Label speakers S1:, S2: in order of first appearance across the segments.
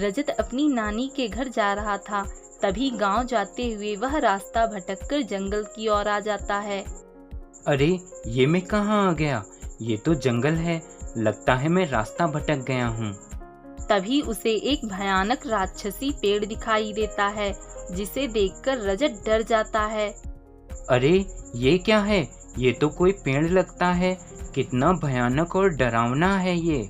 S1: रजत अपनी नानी के घर जा रहा था। तभी गांव जाते हुए वह रास्ता भटककर जंगल की ओर आ जाता है।
S2: अरे ये मैं कहाँ आ गया? ये तो जंगल है। लगता है मैं रास्ता भटक गया हूँ।
S1: तभी उसे एक भयानक राक्षसी पेड़ दिखाई देता है, जिसे देखकर रजत डर जाता है।
S2: अरे ये क्या है? ये तो कोई पेड़ लगता है। कितना भयानक और डरावना है ये।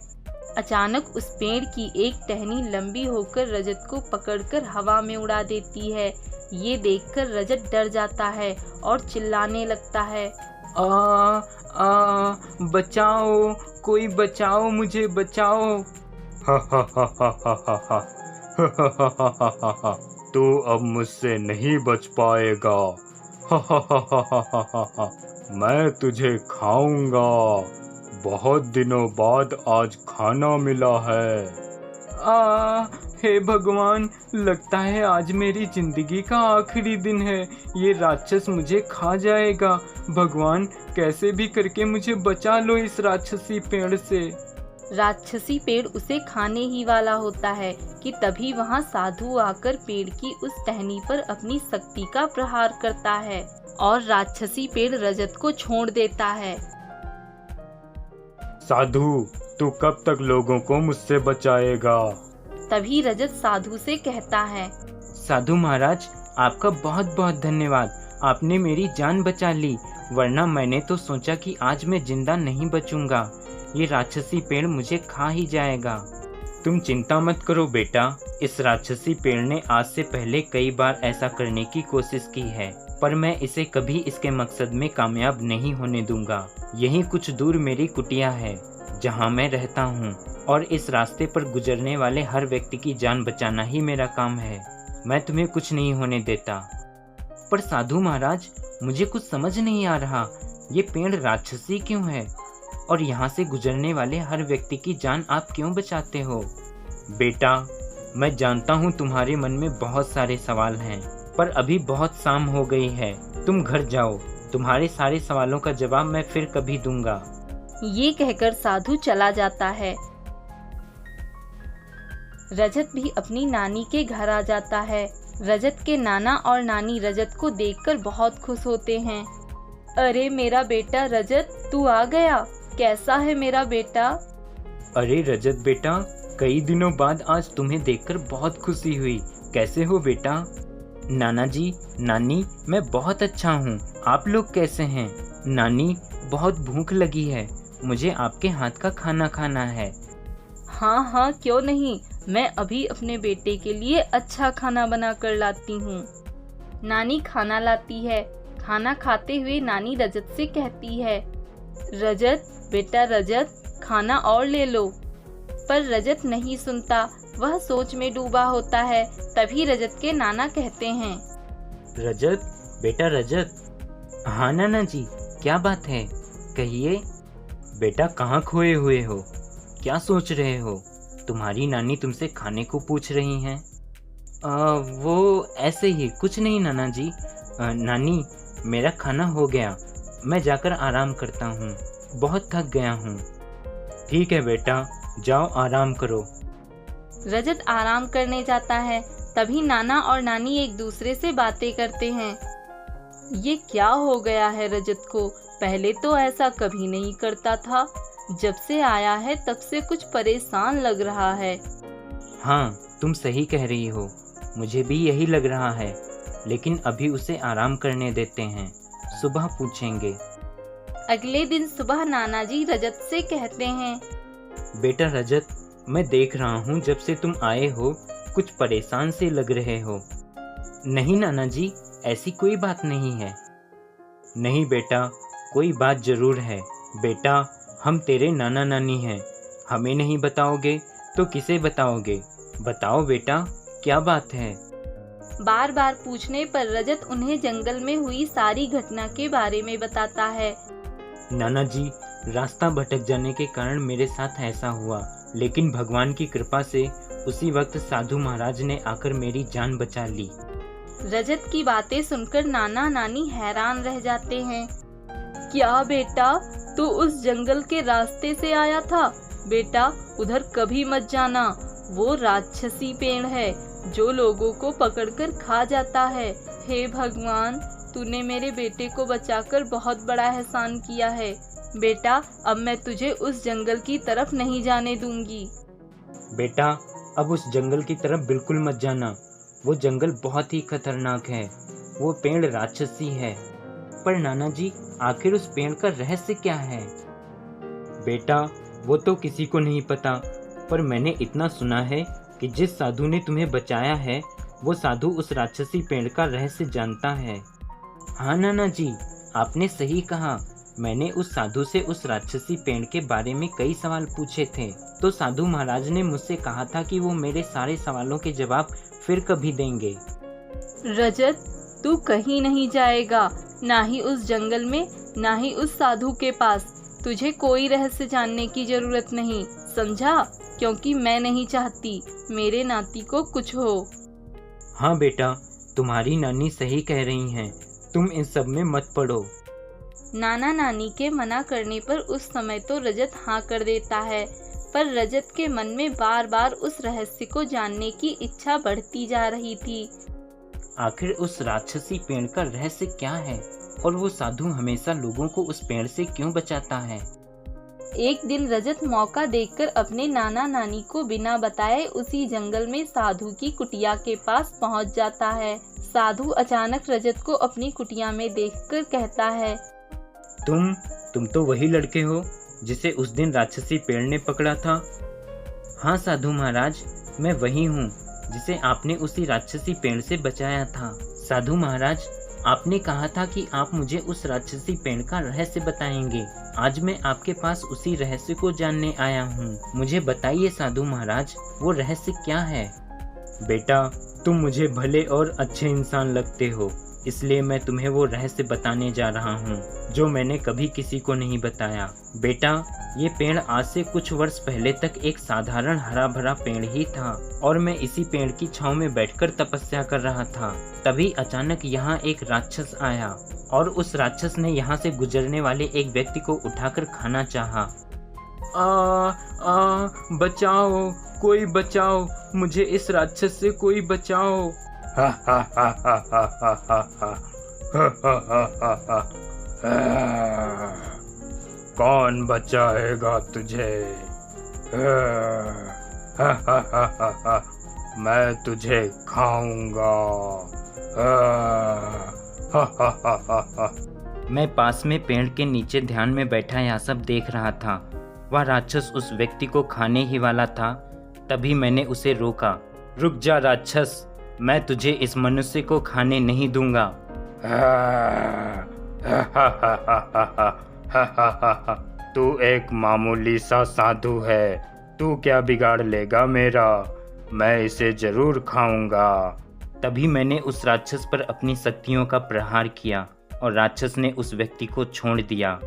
S1: अचानक उस पेड़ की एक टहनी लंबी होकर रजत को पकड़कर हवा में उड़ा देती है। ये देखकर रजत डर जाता है और चिल्लाने लगता है।
S2: बचाओ, कोई बचाओ, मुझे बचाओ। हा हा हा हा हा हा हा हा हा हा हा हा। तू अब मुझसे नहीं बच पाएगा। हा हा हा हा हा हा हा। मैं तुझे खाऊंगा। बहुत दिनों बाद आज खाना मिला है। हे भगवान, लगता है आज मेरी जिंदगी का आखिरी दिन है। ये राक्षस मुझे खा जाएगा। भगवान, कैसे भी करके मुझे बचा लो इस राक्षसी पेड़ से।
S1: राक्षसी पेड़ उसे खाने ही वाला होता है कि तभी वहाँ साधु आकर पेड़ की उस टहनी पर अपनी शक्ति का प्रहार करता है और राक्षसी पेड़ रजत को छोड़ देता है।
S2: साधु, तू कब तक लोगों को मुझसे बचाएगा?
S1: तभी रजत साधु से कहता है।
S2: साधु महाराज, आपका बहुत बहुत धन्यवाद। आपने मेरी जान बचा ली, वरना मैंने तो सोचा कि आज मैं जिंदा नहीं बचूंगा। ये राक्षसी पेड़ मुझे खा ही जाएगा। तुम चिंता मत करो बेटा। इस राक्षसी पेड़ ने आज से पहले कई बार ऐसा करने की कोशिश की है, पर मैं इसे कभी इसके मकसद में कामयाब नहीं होने दूंगा। यहीं कुछ दूर मेरी कुटिया है, जहां मैं रहता हूं, और इस रास्ते पर गुजरने वाले हर व्यक्ति की जान बचाना ही मेरा काम है। मैं तुम्हें कुछ नहीं होने देता। पर साधु महाराज, मुझे कुछ समझ नहीं आ रहा, ये पेड़ राक्षसी क्यों है और यहाँ से गुजरने वाले हर व्यक्ति की जान आप क्यों बचाते हो? बेटा, मैं जानता हूँ तुम्हारे मन में बहुत सारे सवाल हैं, पर अभी बहुत शाम हो गई है। तुम घर जाओ, तुम्हारे सारे सवालों का जवाब मैं फिर कभी दूंगा।
S1: ये कहकर साधु चला जाता है। रजत भी अपनी नानी के घर आ जाता है। रजत के नाना और नानी रजत को देखकर बहुत खुश होते हैं। अरे मेरा बेटा रजत, तू आ गया। कैसा है मेरा बेटा?
S2: अरे रजत बेटा, कई दिनों बाद आज तुम्हें देखकर बहुत खुशी हुई। कैसे हो बेटा? नाना जी, नानी, मैं बहुत अच्छा हूँ। आप लोग कैसे हैं? नानी, बहुत भूख लगी है, मुझे आपके हाथ का खाना खाना है।
S1: हाँ हाँ, क्यों नहीं, मैं अभी अपने बेटे के लिए अच्छा खाना बना कर लाती हूँ। नानी खाना लाती है। खाना खाते हुए नानी रजत से कहती है। रजत, बेटा रजत, खाना और ले लो। पर रजत नहीं सुनता, वह सोच में डूबा होता है। तभी रजत के नाना कहते हैं।
S2: रजत, बेटा रजत। हाँ नाना जी, क्या बात है, कहिए। बेटा, कहाँ खोए हुए हो? क्या सोच रहे हो? तुम्हारी नानी तुमसे खाने को पूछ रही हैं। वो ऐसे ही, कुछ नहीं नाना जी। नानी, मेरा खाना हो गया, मैं जाकर आराम करता हूँ, बहुत थक गया हूँ। ठीक है बेटा, जाओ आराम करो।
S1: रजत आराम करने जाता है। तभी नाना और नानी एक दूसरे से बातें करते हैं। ये क्या हो गया है रजत को? पहले तो ऐसा कभी नहीं करता था, जब से आया है तब से कुछ परेशान लग रहा है।
S2: हाँ, तुम सही कह रही हो, मुझे भी यही लग रहा है, लेकिन अभी उसे आराम करने देते हैं, सुबह पूछेंगे।
S1: अगले दिन सुबह नाना जी रजत से कहते हैं।
S2: बेटा रजत, मैं देख रहा हूँ जब से तुम आए हो कुछ परेशान से लग रहे हो। नहीं नाना जी, ऐसी कोई बात नहीं है। नहीं बेटा, कोई बात जरूर है। बेटा, हम तेरे नाना नानी हैं, हमें नहीं बताओगे तो किसे बताओगे? बताओ बेटा, क्या बात है?
S1: बार बार पूछने पर रजत उन्हें जंगल में हुई सारी घटना के बारे में बताता है।
S2: नाना जी, रास्ता भटक जाने के कारण मेरे साथ ऐसा हुआ, लेकिन भगवान की कृपा से उसी वक्त साधु महाराज ने आकर मेरी जान बचा ली।
S1: रजत की बातें सुनकर नाना नानी हैरान रह जाते हैं। क्या बेटा, तू उस जंगल के रास्ते से आया था? बेटा, उधर कभी मत जाना, वो राक्षसी पेड़ है जो लोगों को पकड़कर खा जाता है। हे भगवान, तूने मेरे बेटे को बचाकर बहुत बड़ा एहसान किया है। बेटा, अब मैं तुझे उस जंगल की तरफ नहीं जाने दूंगी।
S2: बेटा, अब उस जंगल की तरफ बिल्कुल मत जाना। वो जंगल बहुत ही खतरनाक है। वो पेड़ राक्षसी है। पर नाना जी, आखिर उस पेड़ का रहस्य क्या है? बेटा, वो तो किसी को नहीं पता, पर मैंने इतना सुना है कि जिस साधु ने तुम्हें बचाया है, वो साधु उस राक्षसी पेड़ का रहस्य जानता है। हाँ नाना जी, आपने सही कहा। मैंने उस साधु से उस राक्षसी पेड़ के बारे में कई सवाल पूछे थे, तो साधु महाराज ने मुझसे कहा था कि वो मेरे सारे सवालों के जवाब फिर कभी देंगे।
S1: रजत, तू कहीं नहीं जाएगा, ना ही उस जंगल में, ना ही उस साधु के पास। तुझे कोई रहस्य जानने की जरूरत नहीं, समझा? क्योंकि मैं नहीं चाहती मेरे नाती को कुछ हो।
S2: हाँ बेटा, तुम्हारी नानी सही कह रही हैं। तुम इन सब में मत पड़ो।
S1: नाना नानी के मना करने पर उस समय तो रजत हाँ कर देता है, पर रजत के मन में बार बार उस रहस्य को जानने की इच्छा बढ़ती जा रही थी।
S2: आखिर उस राक्षसी पेड़ का रहस्य क्या है, और वो साधु हमेशा लोगों को उस पेड़ से क्यों बचाता है?
S1: एक दिन रजत मौका देखकर अपने नाना नानी को बिना बताए उसी जंगल में साधु की कुटिया के पास पहुंच जाता है। साधु अचानक रजत को अपनी कुटिया में देखकर कहता है,
S2: तुम तो वही लड़के हो जिसे उस दिन राक्षसी पेड़ ने पकड़ा था। हाँ साधु महाराज, मैं वही हूँ जिसे आपने उसी राक्षसी पेड़ से बचाया था। साधु महाराज, आपने कहा था कि आप मुझे उस राक्षसी पेड़ का रहस्य बताएंगे। आज मैं आपके पास उसी रहस्य को जानने आया हूँ। मुझे बताइए साधु महाराज, वो रहस्य क्या है? बेटा, तुम मुझे भले और अच्छे इंसान लगते हो, इसलिए मैं तुम्हें वो रहस्य बताने जा रहा हूँ जो मैंने कभी किसी को नहीं बताया। बेटा, ये पेड़ आज से कुछ वर्ष पहले तक एक साधारण हरा भरा पेड़ ही था, और मैं इसी पेड़ की छांव में बैठकर तपस्या कर रहा था। तभी अचानक यहाँ एक राक्षस आया, और उस राक्षस ने यहाँ से गुजरने वाले एक व्यक्ति को उठाकर खाना चाहा। बचाओ, कोई बचाओ, मुझे इस राक्षस से कोई बचाओ। कौन बचाएगा तुझे? मैं तुझे खाऊंगा। मैं पास में पेड़ के नीचे ध्यान में बैठा यह सब देख रहा था। वह राक्षस उस व्यक्ति को खाने ही वाला था। तभी मैंने उसे रोका। रुक जा राक्षस, मैं तुझे इस मनुष्य को खाने नहीं दूंगा। तू एक मामूली सा साधु है, तू क्या बिगाड़ लेगा मेरा? मैं इसे जरूर खाऊंगा। तभी मैंने उस राक्षस पर अपनी शक्तियों का प्रहार किया और राक्षस ने उस व्यक्ति को छोड़ दिया।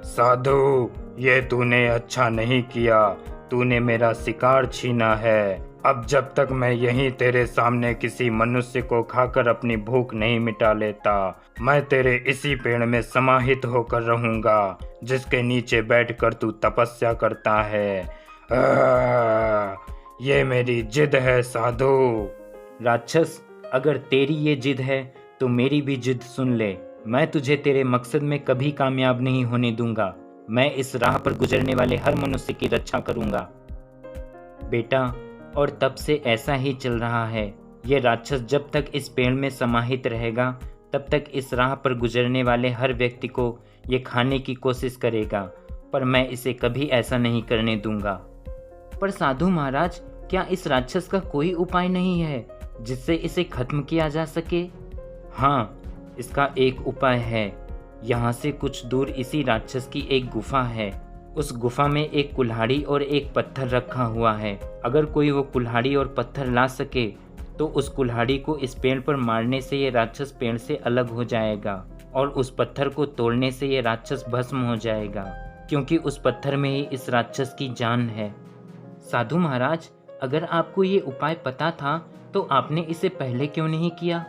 S2: साधु, ये तूने अच्छा नहीं किया। तूने मेरा शिकार छीना है। अब जब तक मैं यहीं तेरे सामने किसी मनुष्य को खाकर अपनी भूख नहीं मिटा लेता, मैं तेरे इसी पेड़ में समाहित होकर रहूंगा जिसके नीचे बैठकर तू तपस्या करता है। ये मेरी जिद है साधु। राक्षस, अगर तेरी ये जिद है तो मेरी भी जिद सुन ले। मैं तुझे तेरे मकसद में कभी कामयाब नहीं होने दूंगा। मैं इस राह पर गुजरने वाले हर मनुष्य की रक्षा करूंगा। बेटा, और तब से ऐसा ही चल रहा है। ये राक्षस जब तक इस पेड़ में समाहित रहेगा, तब तक इस राह पर गुजरने वाले हर व्यक्ति को ये खाने की कोशिश करेगा, पर मैं इसे कभी ऐसा नहीं करने दूंगा। पर साधु महाराज, क्या इस राक्षस का कोई उपाय नहीं है जिससे इसे खत्म किया जा सके? हाँ, इसका एक उपाय है। यहाँ से कुछ दूर इसी राक्षस की एक गुफा है। उस गुफा में एक कुल्हाड़ी और एक पत्थर रखा हुआ है। अगर कोई वो कुल्हाड़ी और पत्थर ला सके तो उस कुल्हाड़ी को इस पेड़ पर मारने से ये राक्षस पेड़ से अलग हो जाएगा, और उस पत्थर को तोड़ने से ये राक्षस भस्म हो जाएगा, क्योंकि उस पत्थर में ही इस राक्षस की जान है। साधु महाराज, अगर आपको ये उपाय पता था तो आपने इसे पहले क्यों नहीं किया?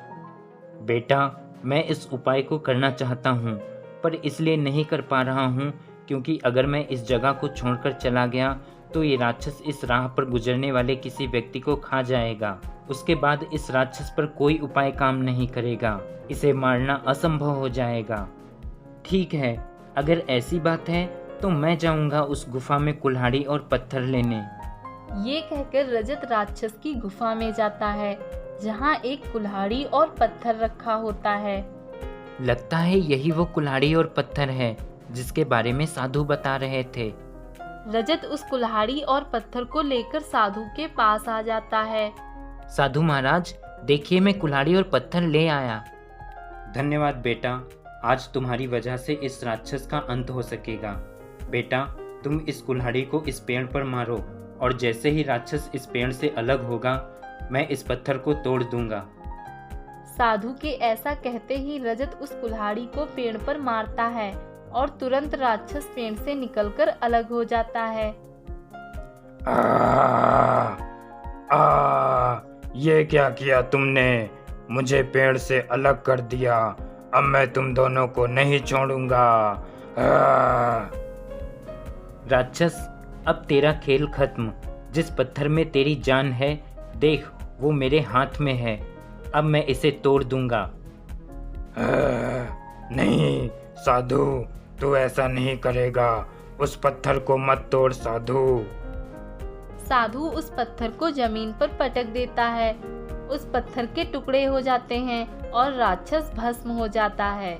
S2: बेटा, मैं इस उपाय को करना चाहता हूँ, पर इसलिए नहीं कर पा रहा हूँ क्योंकि अगर मैं इस जगह को छोड़कर चला गया तो ये राक्षस इस राह पर गुजरने वाले किसी व्यक्ति को खा जाएगा। उसके बाद इस राक्षस पर कोई उपाय काम नहीं करेगा, इसे मारना असंभव हो जाएगा। ठीक है, अगर ऐसी बात है तो मैं जाऊंगा उस गुफा में कुल्हाड़ी और पत्थर लेने।
S1: ये कहकर रजत राक्षस की गुफा में जाता है, जहाँ एक कुल्हाड़ी और पत्थर रखा होता है।
S2: लगता है यही वो कुल्हाड़ी और पत्थर है जिसके बारे में साधु बता रहे थे।
S1: रजत उस कुल्हाड़ी और पत्थर को लेकर साधु के पास आ जाता है।
S2: साधु महाराज, देखिए मैं कुल्हाड़ी और पत्थर ले आया। धन्यवाद बेटा, आज तुम्हारी वजह से इस राक्षस का अंत हो सकेगा। बेटा, तुम इस कुल्हाड़ी को इस पेड़ पर मारो और जैसे ही राक्षस इस पेड़ से अलग होगा, मैं इस पत्थर को तोड़ दूंगा।
S1: साधु के ऐसा कहते ही रजत उस कुल्हाड़ी को पेड़ पर मारता है और तुरंत राक्षस पेड़ से निकलकर अलग हो जाता है।
S3: ये क्या किया तुमने? मुझे पेड़ से अलग कर दिया। अब मैं तुम दोनों को नहीं छोड़ूंगा।
S2: राक्षस, अब तेरा खेल खत्म। जिस पत्थर में तेरी जान है, देख वो मेरे हाथ में है। अब मैं इसे तोड़ दूंगा।
S3: नहीं साधु, तू ऐसा नहीं करेगा। उस पत्थर को मत तोड़ साधु।
S1: साधु उस पत्थर को जमीन पर पटक देता है। उस पत्थर के टुकड़े हो जाते हैं और राक्षस भस्म हो जाता है।